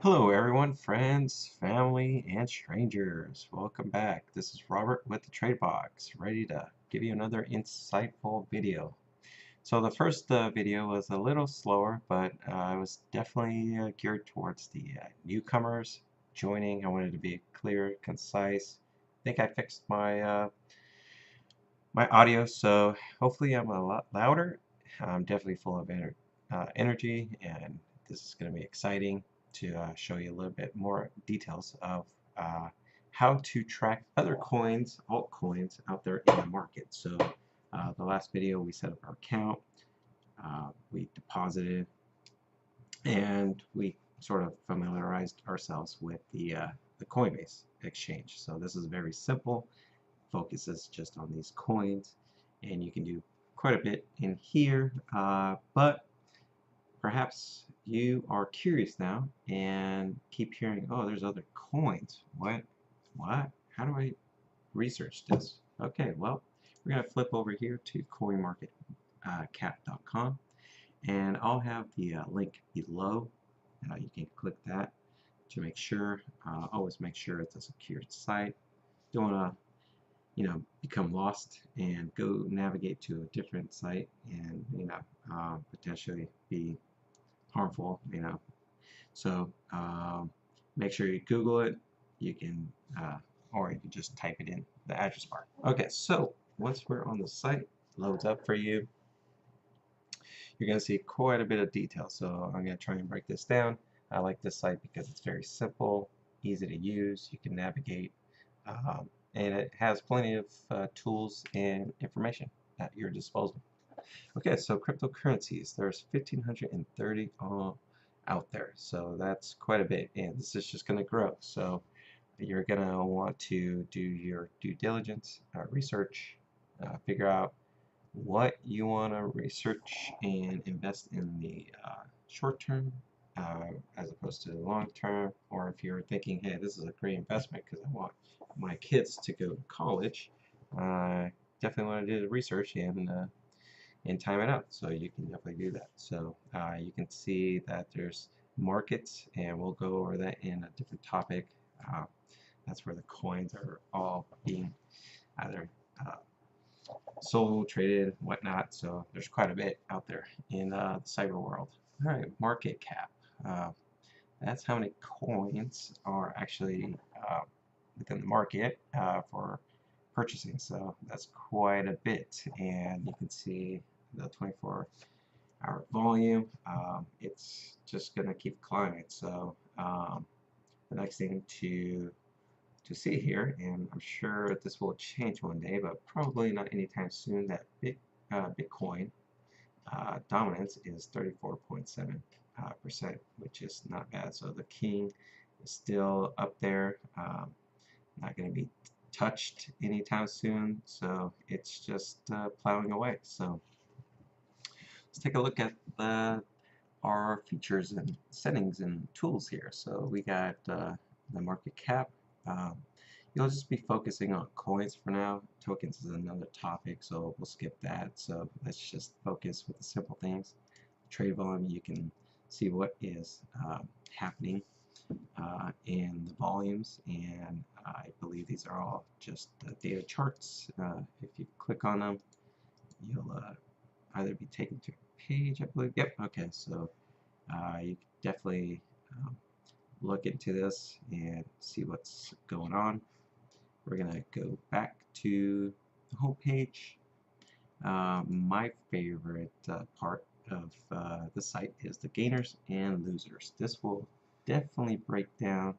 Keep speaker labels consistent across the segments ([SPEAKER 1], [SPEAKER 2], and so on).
[SPEAKER 1] Hello, everyone, friends, family, and strangers. Welcome back. This is Robert with the Trade Box, ready to give you another insightful video. So the first video was a little slower, but it was definitely geared towards the newcomers joining. I wanted to be clear, concise. I think I fixed my audio, so hopefully I'm a lot louder. I'm definitely full of energy, and this is going to be exciting to show you a little bit more details of uh, how to track other coins, altcoins out there in the market. So the last video we set up our account, we deposited, and we sort of familiarized ourselves with the Coinbase exchange. So this is very simple, focuses just on these coins, and you can do quite a bit in here, but perhaps you are curious now and keep hearing, oh, there's other coins. What? How do I research this? Okay, well, we're going to flip over here to coinmarketcap.com, and I'll have the link below. You can click that to make sure, always make sure it's a secured site. Don't want to become lost and go navigate to a different site and potentially be harmful. So make sure you Google it. You can or you can just type it in the address bar. Okay, so once we're on the site, loads up for you. You're going to see quite a bit of detail. So I'm going to try and break this down. I like this site because it's very simple, easy to use. You can navigate, and it has plenty of tools and information at your disposal. Okay, so cryptocurrencies, there's 1,530 out there, so that's quite a bit, and this is just going to grow. So you're going to want to do your due diligence, research, figure out what you want to research and invest in the short term as opposed to the long term, or if you're thinking, hey, this is a great investment because I want my kids to go to college, definitely want to do the research and time it out. So you can definitely do that. So you can see that there's markets, and we'll go over that in a different topic. Uh, that's where the coins are all being either sold, traded, whatnot. So there's quite a bit out there in the cyber world. All right, market cap. Uh, that's how many coins are actually within the market for purchasing. So that's quite a bit, and you can see the 24-hour volume. It's just gonna keep climbing. So the next thing to see here, and I'm sure this will change one day, but probably not anytime soon, that Bitcoin dominance is 34.7%, which is not bad. So the king is still up there, not going to be touched anytime soon, so it's just plowing away. So let's take a look at our features and settings and tools here. So we got the market cap. Um, you'll just be focusing on coins for now. Tokens is another topic, so we'll skip that. So let's just focus with the simple things. Trade volume, you can see what is happening in the volumes, and I believe these are all just data charts. If you click on them, you'll either be taken to a page, I believe. Yep, okay, so you can definitely look into this and see what's going on. We're gonna go back to the home page. My favorite part of the site is the gainers and losers. This will definitely break down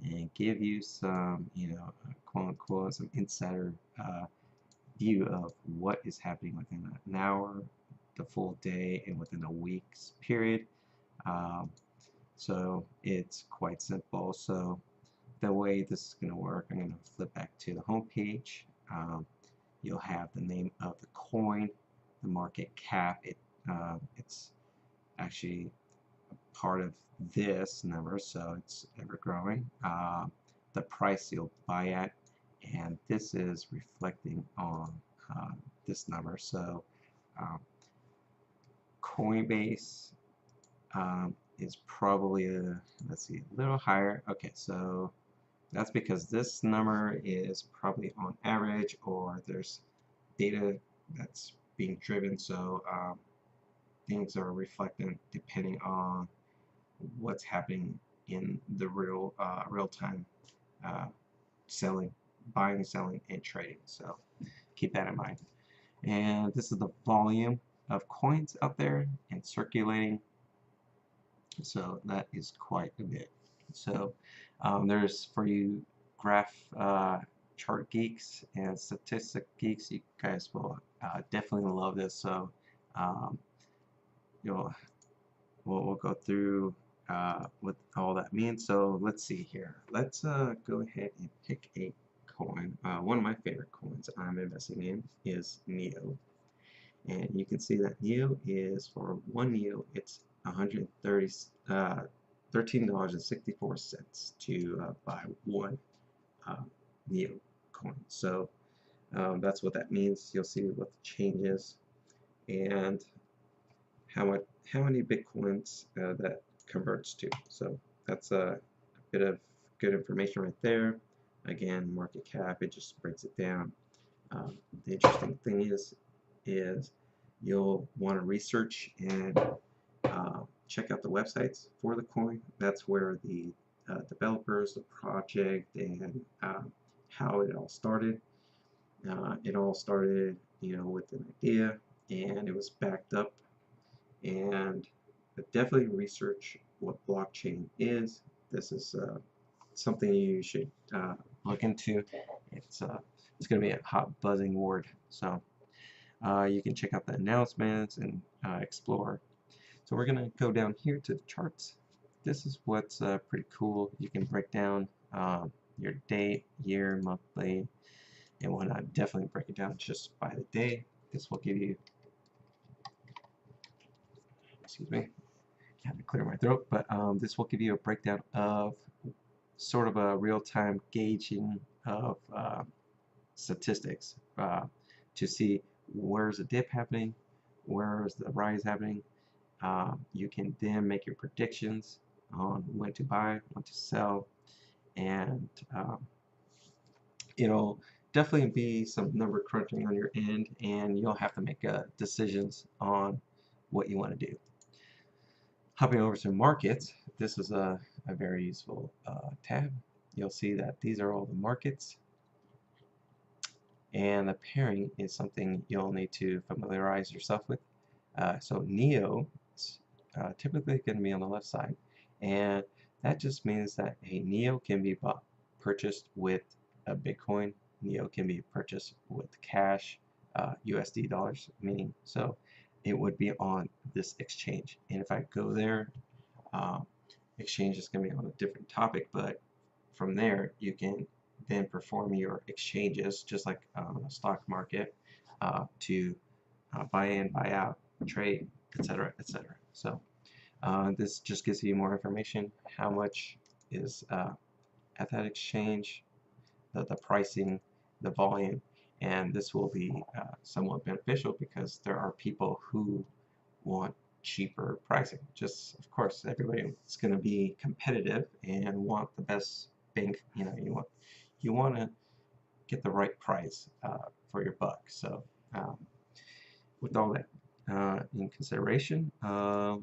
[SPEAKER 1] and give you some, quote unquote, some insider view of what is happening within an hour, the full day, and within a week's period. Um, so it's quite simple. So the way this is going to work, I'm going to flip back to the home page. You'll have the name of the coin, the market cap. It's actually part of this number, so it's ever growing. The price you'll buy at, and this is reflecting on this number. So um, Coinbase is probably let's see, a little higher. Okay, so that's because this number is probably on average, or there's data that's being driven, so things are reflecting depending on what's happening in the real time uh, selling, buying, selling, and trading. So keep that in mind. And this is the volume of coins out there and circulating. So that is quite a bit. So there's for you graph chart geeks and statistic geeks, you guys will definitely love this. So um, you'll we'll go through what all that means. So let's see here. Let's go ahead and pick a coin. One of my favorite coins I'm investing in is NEO. And you can see that NEO is, for one NEO, it's $13.64 to buy one NEO coin. So that's what that means. You'll see what the change is and how many Bitcoins that converts to. So that's a bit of good information right there. Again, market cap, it just breaks it down. The interesting thing is you'll want to research and check out the websites for the coin. That's where the developers, the project, and how it all started. It all started, with an idea, and it was backed up. And definitely research what blockchain is. This is something you should look into. It's going to be a hot buzzing word. So you can check out the announcements and explore. So we're going to go down here to the charts. This is what's pretty cool. You can break down your date, year, monthly, and whatnot. Definitely break it down just by the day. This will give you, excuse me, I have to clear my throat, but this will give you a breakdown of sort of a real-time gauging of statistics to see where's the dip happening, where's the rise happening. You can then make your predictions on when to buy, when to sell, and it'll definitely be some number crunching on your end, and you'll have to make decisions on what you want to do. Hopping over to markets, this is a very useful tab. You'll see that these are all the markets, and the pairing is something you'll need to familiarize yourself with. So NEO is typically going to be on the left side, and that just means that a NEO can be purchased with a Bitcoin. NEO can be purchased with cash, USD dollars, meaning so it would be on this exchange. And if I go there, exchange is going to be on a different topic, but from there you can then perform your exchanges just like on the stock market to buy in, buy out, trade, etc., etc. So this just gives you more information, how much is at that exchange, the pricing, the volume, and this will be somewhat beneficial because there are people who want cheaper pricing. Just, of course, everybody is going to be competitive and want the best bang. You want to get the right price for your buck. So with all that in consideration,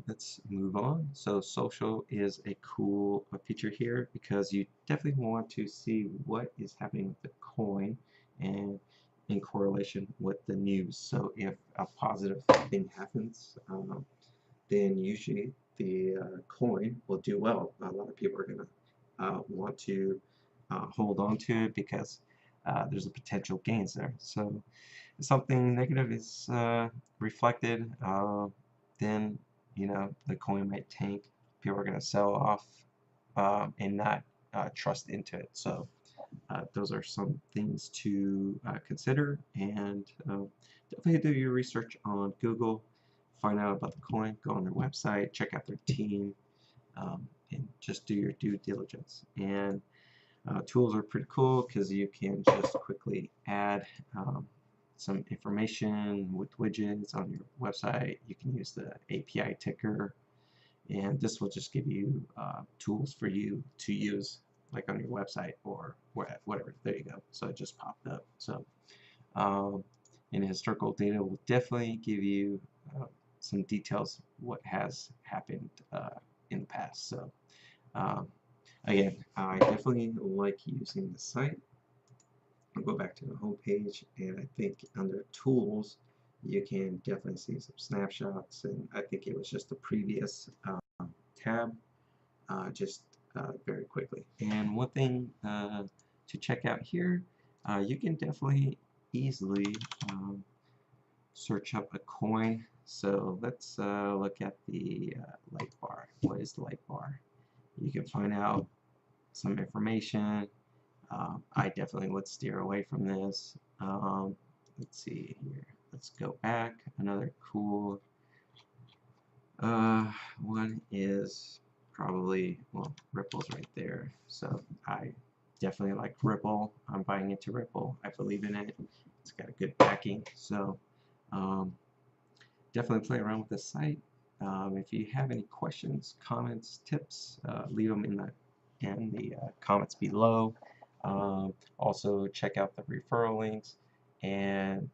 [SPEAKER 1] let's move on. So social is a cool feature here because you definitely want to see what is happening with the coin and in correlation with the news. So if a positive thing happens, then usually the coin will do well. A lot of people are going to want to hold on to it because there's a potential gains there. So if something negative is reflected, then the coin might tank. People are going to sell off and not trust into it. So those are some things to consider, and definitely do your research on Google, find out about the coin, go on their website, check out their team, and just do your due diligence. And tools are pretty cool because you can just quickly add some information with widgets on your website. You can use the API ticker and this will just give you tools for you to use like on your website or whatever. There you go. So it just popped up. So um, and historical data will definitely give you some details what has happened in the past. So um, again, I definitely like using the site. I'll go back to the home page, and I think under tools you can definitely see some snapshots, and I think it was just the previous tab, just very quickly. And one thing to check out here, you can definitely easily search up a coin. So let's look at the light bar. What is the light bar? You can find out some information. I definitely would steer away from this. Let's see here. Let's go back. Another cool one is probably, well, Ripple's right there. So I definitely like Ripple. I'm buying into Ripple. I believe in it. It's got a good backing. So um, definitely play around with the site. If you have any questions, comments, tips, leave them in the comments below. Also check out the referral links, and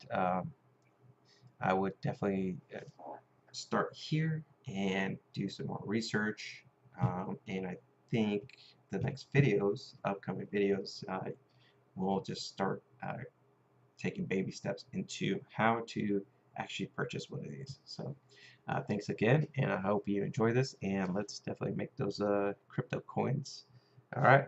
[SPEAKER 1] I would definitely start here and do some more research. And I think the next videos, upcoming videos, we'll just start taking baby steps into how to actually purchase one of these. So thanks again, and I hope you enjoy this, and let's definitely make those crypto coins. All right.